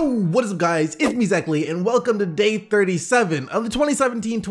What is up, guys? It's me, Zachary, and welcome to day 37 of the 2017-2018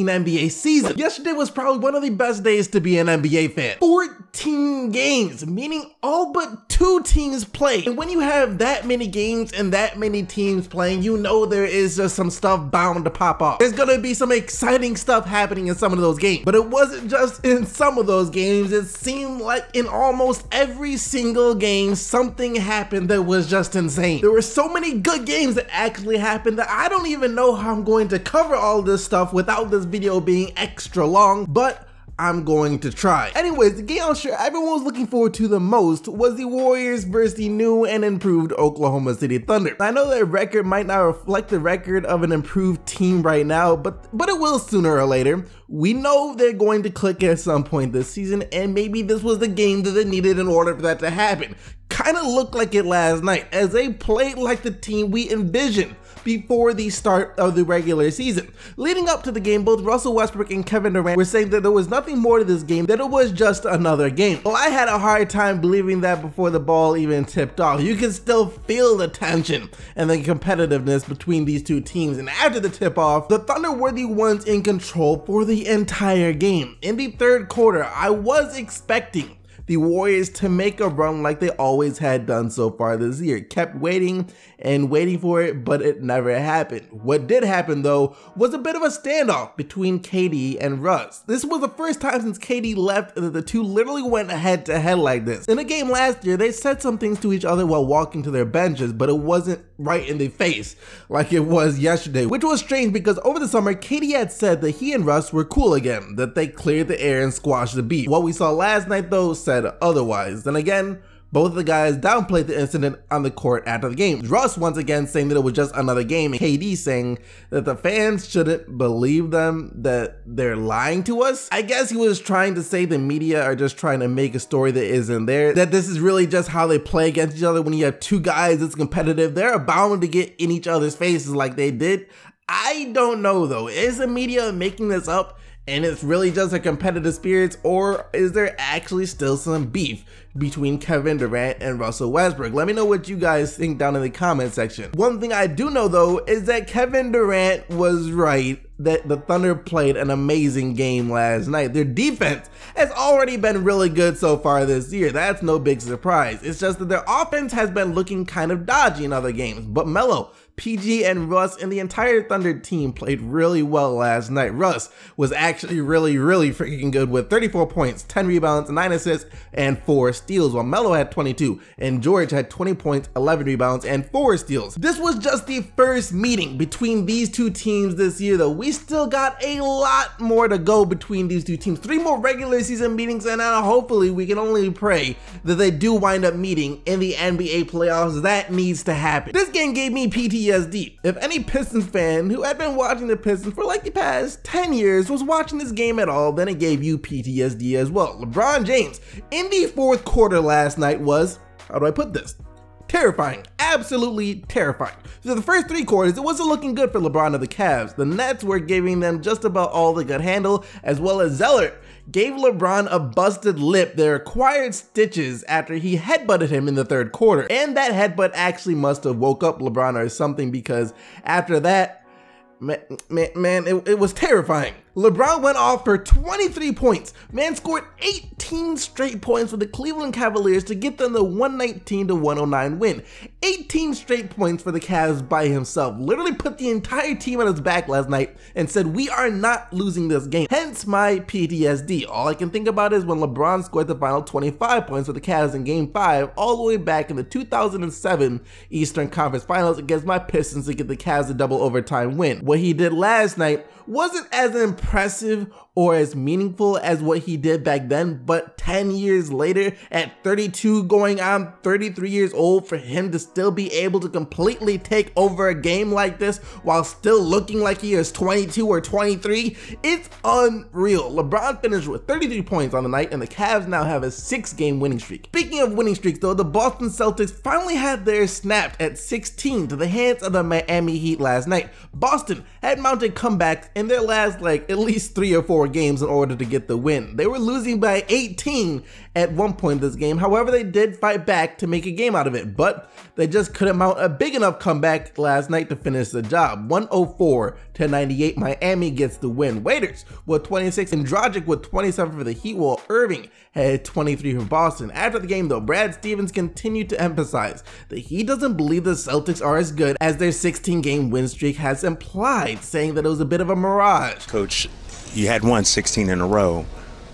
NBA season. Yesterday was probably one of the best days to be an NBA fan. 14 games, meaning all but 2 teams played. And when you have that many games and that many teams playing, you know there is just some stuff bound to pop off. There's gonna be some exciting stuff happening in some of those games. But it wasn't just in some of those games. It seemed like in almost every single game, something happened that was just insane. There were so many good games that actually happened that I don't even know how I'm going to cover all this stuff without this video being extra long, but I'm going to try. Anyways, the game I'm sure everyone was looking forward to the most was the Warriors versus the new and improved Oklahoma City Thunder. I know their record might not reflect the record of an improved team right now, but it will sooner or later. We know they're going to click at some point this season, and maybe this was the game that they needed in order for that to happen. Kind of looked like it last night, as they played like the team we envisioned before the start of the regular season. Leading up to the game, both Russell Westbrook and Kevin Durant were saying that there was nothing more to this game, that it was just another game. Well, I had a hard time believing that before the ball even tipped off. You can still feel the tension and the competitiveness between these two teams, and after the tip-off, the Thunder were the ones in control for the entire game. In the third quarter, I was expecting the Warriors to make a run like they always had done so far this year. Kept waiting and waiting for it, but it never happened. What did happen though was a bit of a standoff between KD and Russ. This was the first time since KD left that the two literally went head to head like this. In a game last year, they said some things to each other while walking to their benches, but it wasn't right in the face like it was yesterday, which was strange because over the summer, KD had said that he and Russ were cool again, that they cleared the air and squashed the beef. What we saw last night though said otherwise. Then again, both of the guys downplayed the incident on the court after the game. Russ once again saying that it was just another game, and KD saying that the fans shouldn't believe them, that they're lying to us. I guess he was trying to say the media are just trying to make a story that isn't there, that this is really just how they play against each other. When you have two guys that's competitive, they're bound to get in each other's faces like they did. I don't know though, is the media making this up and it's really just a competitive spirit, or is there actually still some beef between Kevin Durant and Russell Westbrook? Let me know what you guys think down in the comment section. One thing I do know though is that Kevin Durant was right that the Thunder played an amazing game last night. Their defense has already been really good so far this year. That's no big surprise. It's just that their offense has been looking kind of dodgy in other games. But Melo, PG, and Russ and the entire Thunder team played really well last night. Russ was actually really freaking good with 34 points, 10 rebounds, 9 assists, and 4 steals, while Melo had 22 and George had 20 points, 11 rebounds, and 4 steals. This was just the first meeting between these two teams this year though. We still got a lot more to go between these two teams. 3 more regular season meetings, and hopefully we can only pray that they do wind up meeting in the NBA playoffs. That needs to happen. This game gave me PTSD. If any Pistons fan who had been watching the Pistons for like the past 10 years was watching this game at all, then it gave you PTSD as well. LeBron James in the fourth quarter last night was, how do I put this? Terrifying, absolutely terrifying. So the first 3 quarters, it wasn't looking good for LeBron and the Cavs. The Nets were giving them just about all they could handle, as well as Zeller gave LeBron a busted lip that required stitches after he headbutted him in the third quarter. And that headbutt actually must have woke up LeBron or something, because after that, it was terrifying. LeBron went off for 23 points. Man scored 18 straight points for the Cleveland Cavaliers to get them the 119-109 win. 18 straight points for the Cavs by himself. Literally put the entire team on his back last night and said, we are not losing this game. Hence my PTSD. All I can think about is when LeBron scored the final 25 points for the Cavs in Game 5 all the way back in the 2007 Eastern Conference Finals against my Pistons to get the Cavs a double overtime win. What he did last night wasn't as impressive or as meaningful as what he did back then, but 10 years later, at 32 going on 33 years old, for him to still be able to completely take over a game like this while still looking like he is 22 or 23, it's unreal. LeBron finished with 33 points on the night, and the Cavs now have a 6-game winning streak. Speaking of winning streaks though, the Boston Celtics finally had theirs snapped at 16 to the hands of the Miami Heat last night. Boston had mounted comebacks in their last at least 3 or 4 games in order to get the win. They were losing by 18 at one point this game. However, they did fight back to make a game out of it, but they just couldn't mount a big enough comeback last night to finish the job. 104-98, Miami gets the win. Waiters with 26 and Dragic with 27 for the Heat, while Irving had 23 for Boston. After the game though, Brad Stevens continued to emphasize that he doesn't believe the Celtics are as good as their 16-game win streak has implied, saying that it was a bit of a mirage. Coach, you had won 16 in a row,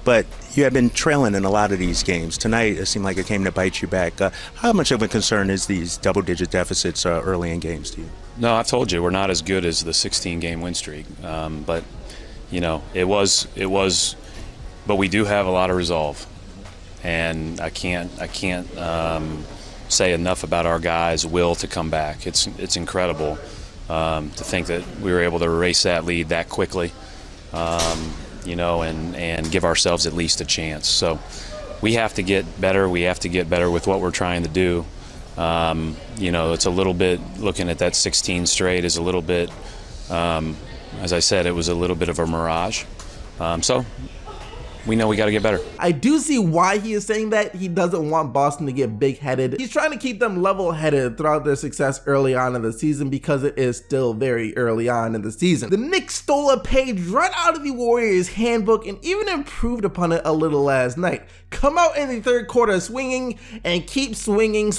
but you have been trailing in a lot of these games. Tonight, it seemed like it came to bite you back. How much of a concern is these double-digit deficits early in games to you? No, I've told you, we're not as good as the 16-game win streak. But, you know, it was, but we do have a lot of resolve. And I can't say enough about our guys' will to come back. It's incredible to think that we were able to erase that lead that quickly. You know, and give ourselves at least a chance. So we have to get better. We have to get better with what we're trying to do. You know, it's a little bit, looking at that 16 straight is a little bit, as I said, it was a little bit of a mirage. So we know we got to get better. I do see why he is saying that. He doesn't want Boston to get big-headed. He's trying to keep them level-headed throughout their success early on in the season, because it is still very early on in the season. The Knicks stole a page right out of the Warriors handbook and even improved upon it a little last night. Come out in the third quarter swinging and keep swinging.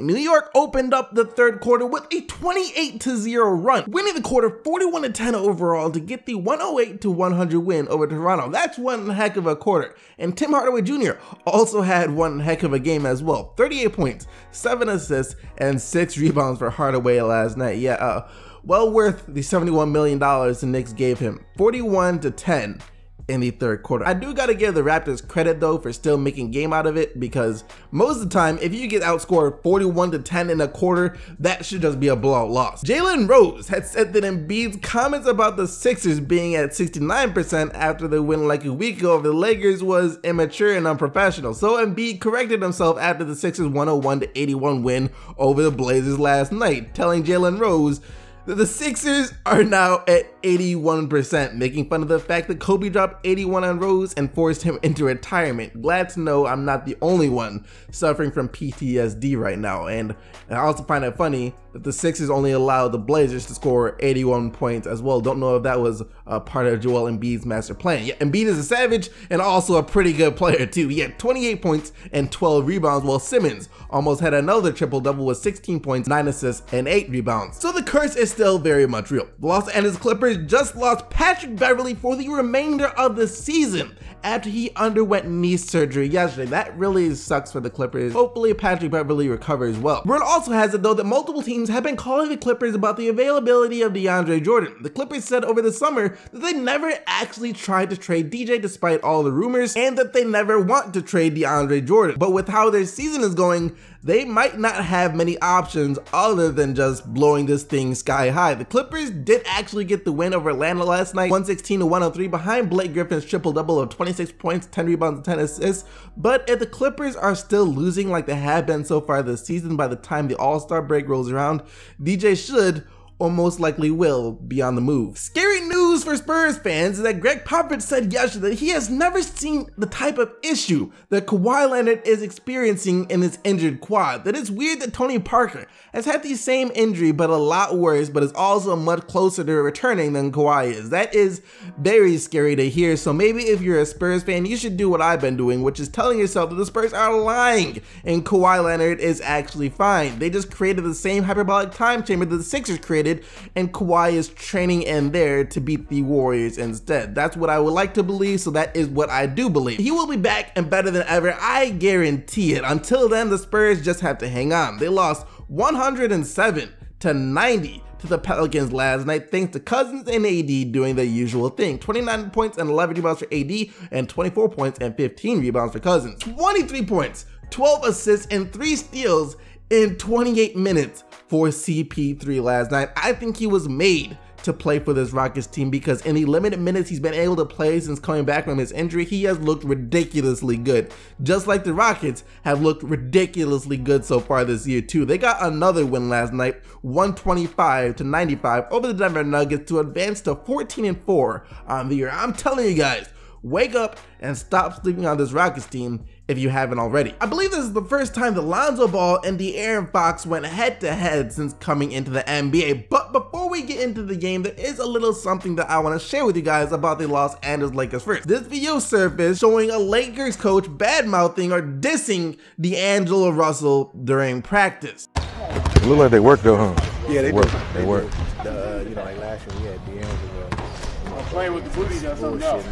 New York opened up the third quarter with a 28-0 run, winning the quarter 41-10 overall to get the 108-100 win over Toronto. That's one heck of a quarter. And Tim Hardaway Jr. also had one heck of a game as well. 38 points, 7 assists, and 6 rebounds for Hardaway last night. Yeah, well worth the $71 million the Knicks gave him. 41-10 in the third quarter. I do gotta give the Raptors credit though for still making game out of it, because most of the time, if you get outscored 41-10 in a quarter, that should just be a blowout loss. Jalen Rose had said that Embiid's comments about the Sixers being at 69% after the win like a week ago over the Lakers was immature and unprofessional. So Embiid corrected himself after the Sixers 101-81 win over the Blazers last night, telling Jalen Rose that the Sixers are now at 81%, making fun of the fact that Kobe dropped 81 on Rose and forced him into retirement. Glad to know I'm not the only one suffering from PTSD right now. And I also find it funny that the Sixers only allowed the Blazers to score 81 points as well. Don't know if that was a part of Joel Embiid's master plan. Yeah, Embiid is a savage and also a pretty good player too. He had 28 points and 12 rebounds, while Simmons almost had another triple-double with 16 points, 9 assists, and 8 rebounds. So the curse is still very much real. The Los Angeles Clippers just lost Patrick Beverley for the remainder of the season after he underwent knee surgery yesterday. That really sucks for the Clippers. Hopefully Patrick Beverley recovers well. Word also has it though that multiple teams have been calling the Clippers about the availability of DeAndre Jordan. The Clippers said over the summer that they never actually tried to trade DJ despite all the rumors, and that they never want to trade DeAndre Jordan. But with how their season is going, they might not have many options other than just blowing this thing sky high. The Clippers did actually get the win over Atlanta last night, 116-103, behind Blake Griffin's triple-double of 26 points, 10 rebounds, and 10 assists. But if the Clippers are still losing like they have been so far this season, by the time the All-Star break rolls around, DJ should, or most likely will, be on the move. Scary news for Spurs fans is that Greg Popovich said yesterday that he has never seen the type of issue that Kawhi Leonard is experiencing in his injured quad. That it's weird that Tony Parker has had the same injury but a lot worse, but is also much closer to returning than Kawhi is. That is very scary to hear. So maybe if you're a Spurs fan, you should do what I've been doing, which is telling yourself that the Spurs are lying and Kawhi Leonard is actually fine. They just created the same hyperbolic time chamber that the Sixers created, and Kawhi is training in there to beat the Warriors instead. That's what I would like to believe, so that is what I do believe. He will be back and better than ever, I guarantee it. Until then, the Spurs just have to hang on. They lost 107-90 to the Pelicans last night, thanks to Cousins and AD doing their usual thing. 29 points and 11 rebounds for AD, and 24 points and 15 rebounds for Cousins. 23 points, 12 assists, and 3 steals in 28 minutes for CP3 last night. I think he was made to play for this Rockets team, because in the limited minutes he's been able to play since coming back from his injury, he has looked ridiculously good. Just like the Rockets have looked ridiculously good so far this year too. They got another win last night, 125-95 over the Denver Nuggets to advance to 14-4 on the year. I'm telling you guys, wake up and stop sleeping on this Rockets team. if you haven't already. I believe this is the first time that Lonzo Ball and De'Aaron Fox went head to head since coming into the NBA. But before we get into the game, there is a little something that I want to share with you guys about the Los Angeles Lakers first. This video surfaced showing a Lakers coach bad-mouthing or dissing D'Angelo Russell during practice. It look like they work though, huh? Yeah, they work. do. They work. You know, like last year we had D'Angelo. Playing with the booty, that's something else.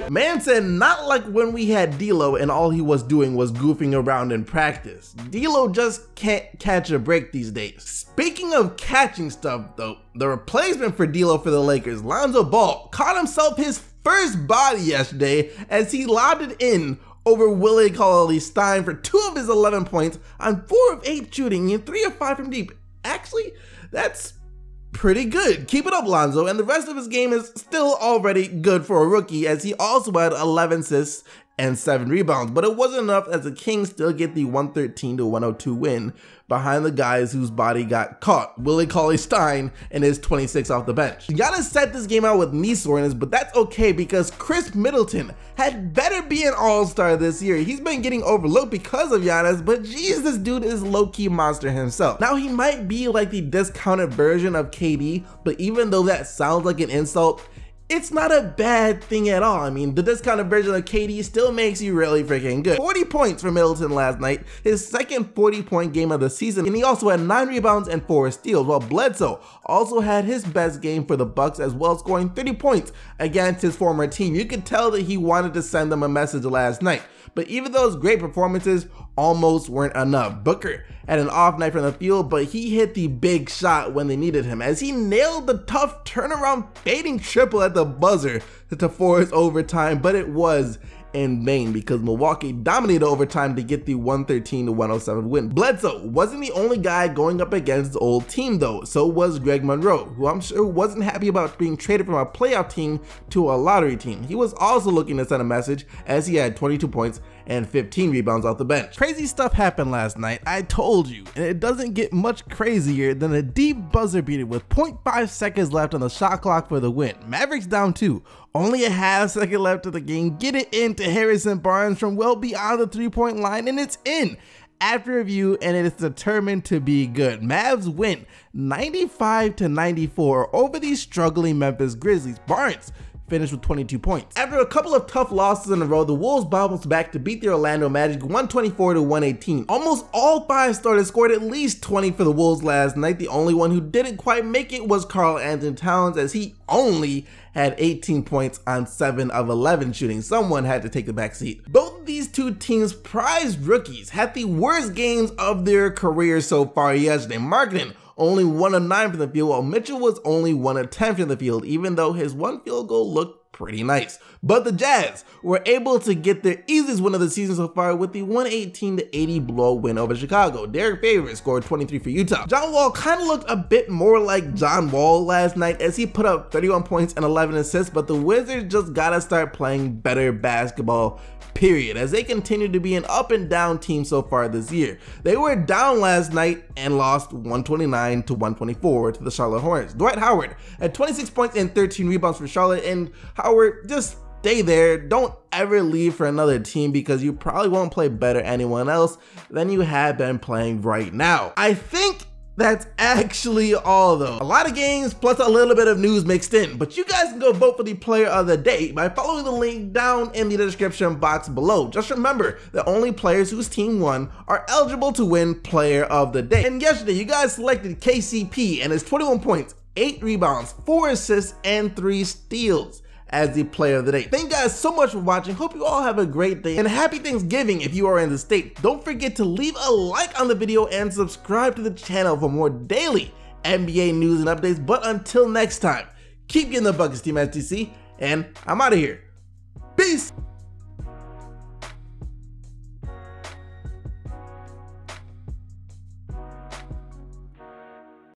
Man said not like when we had D'Lo and all he was doing was goofing around in practice. D'Lo just can't catch a break these days. Speaking of catching stuff though, the replacement for D'Lo for the Lakers, Lonzo Ball, caught himself his first body yesterday as he lobbed it in over Willie Cauley-Stein for 2 of his 11 points on 4 of 8 shooting and 3 of 5 from deep. Actually, that's pretty good. Keep it up, Lonzo, and the rest of his game is still already good for a rookie, as he also had 11 assists and 7 rebounds, but it wasn't enough as the Kings still get the 113-102 win behind the guys whose body got caught, Willie Cauley-Stein and his 26 off the bench. Giannis set this game out with knee soreness, but that's okay because Chris Middleton had better be an all-star this year. He's been getting overlooked because of Giannis, but geez, this dude is low-key monster himself. Now, he might be like the discounted version of KD, but even though that sounds like an insult, it's not a bad thing at all. I mean, the discounted version of KD still makes you really freaking good. 40 points for Middleton last night, his second 40-point game of the season, and he also had 9 rebounds and 4 steals, while Bledsoe also had his best game for the Bucks as well, scoring 30 points against his former team. You could tell that he wanted to send them a message last night. But even those great performances almost weren't enough. Booker had an off night from the field, but he hit the big shot when they needed him, as he nailed the tough turnaround fading triple at the buzzer to force overtime, but it was in vain because Milwaukee dominated overtime to get the 113-107 win. Bledsoe wasn't the only guy going up against the old team though, so was Greg Monroe, who I'm sure wasn't happy about being traded from a playoff team to a lottery team. He was also looking to send a message as he had 22 points and 15 rebounds off the bench. Crazy stuff happened last night, I told you, and it doesn't get much crazier than a deep buzzer beater with 0.5 seconds left on the shot clock for the win. Mavericks down 2, only a half second left of the game, get it into Harrison Barnes from well beyond the 3-point line, and it's in after review, and it is determined to be good. Mavs win 95-94 over the struggling Memphis Grizzlies. Barnes finished with 22 points. After a couple of tough losses in a row, the Wolves bounced back to beat the Orlando Magic 124-118. Almost all 5 starters scored at least 20 for the Wolves last night. The only one who didn't quite make it was Karl-Anthony Towns, as he only had 18 points on 7 of 11 shooting. Someone had to take the back seat. Both of these two teams' prized rookies had the worst games of their careers so far yesterday. Markkanen only 1 of 9 from the field, while Mitchell was only 1 of 10 from the field, even though his 1 field goal looked pretty nice. But the Jazz were able to get their easiest win of the season so far with the 118-80 blowout win over Chicago. Derek Favors scored 23 for Utah. John Wall kind of looked a bit more like John Wall last night as he put up 31 points and 11 assists, but the Wizards just gotta start playing better basketball, period, as they continue to be an up and down team so far this year. They were down last night and lost 129-124 to the Charlotte Hornets. Dwight Howard had 26 points and 13 rebounds for Charlotte, and Howard, just stay there. Don't ever leave for another team because you probably won't play better anyone else than you have been playing right now. I think that's actually all though. A lot of games plus a little bit of news mixed in, but you guys can go vote for the player of the day by following the link down in the description box below. Just remember that only players whose team won are eligible to win player of the day. And yesterday you guys selected KCP and his 21 points, 8 rebounds, 4 assists, and 3 steals as the player of the day. Thank you guys so much for watching. Hope you all have a great day and happy Thanksgiving if you are in the States. Don't forget to leave a like on the video and subscribe to the channel for more daily NBA news and updates. But until next time, keep getting the buckets, Team STC, and I'm out of here. Peace.